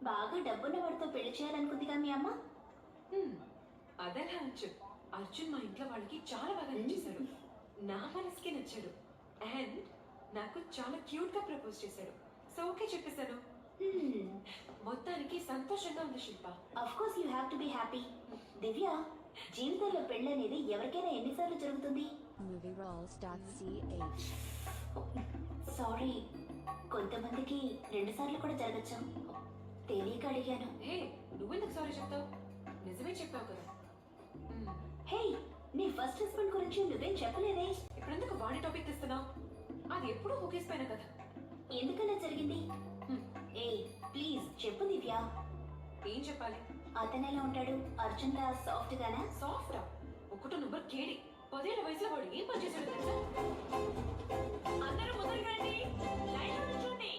బాగా డబ్బున్న వాడితో పెళ్లి చేయాలనుకుందిగా మీ అమ్మ. అదెలా అనొచ్చు. అర్జున్ మా ఇంట్లో వాళ్ళకి చాలా బాగా నచ్చేశాడు. నా మనసుకి నచ్చాడు. అండ్ నాకు చాలా క్యూట్ గా ప్రపోజ్ చేశాడు. సో ఓకే చెప్పేశాను. మొత్తానికి సంతోషంగా ఉంది Shilpa. Of course you have to be happy. Divya, జీవితంలో పెళ్లి అనేది ఎవరికైనా ఎన్నిసార్లు జరుగుతుంది? సారీ, కొంతమందికి 2 సార్లు కూడా జరగచ్చు. తెలియక అడిగాను. హే, నువ్వెందుకు సారీ చెప్తావు? నిజమే చెప్పావు కదా. హే, నీ ఫస్ట్ హస్బెండ్ గురించి నువ్వేం చెప్పలేదే. ఇప్పుడెందుకు వాడి టాపిక్ తీస్తున్నావు? అది ఎప్పుడూ ముగిసిపోయినా కదా. ఎందుకలా జరిగింది? ఏ ప్లీజ్ చెప్పు దివ్య. ఏం చెప్పాలి? అతను ఎలా ఉంటాడు? అర్జున్ లా సాఫ్ట్ గానా? సాఫ్టా? 1 నంబర్ కేడి. 10 ఏళ్ల వయసులో వాడు ఏం పని చేశాడు తెలుసా? అందరూ ముందరికి రండి, లైన్లో నిల్చోండి.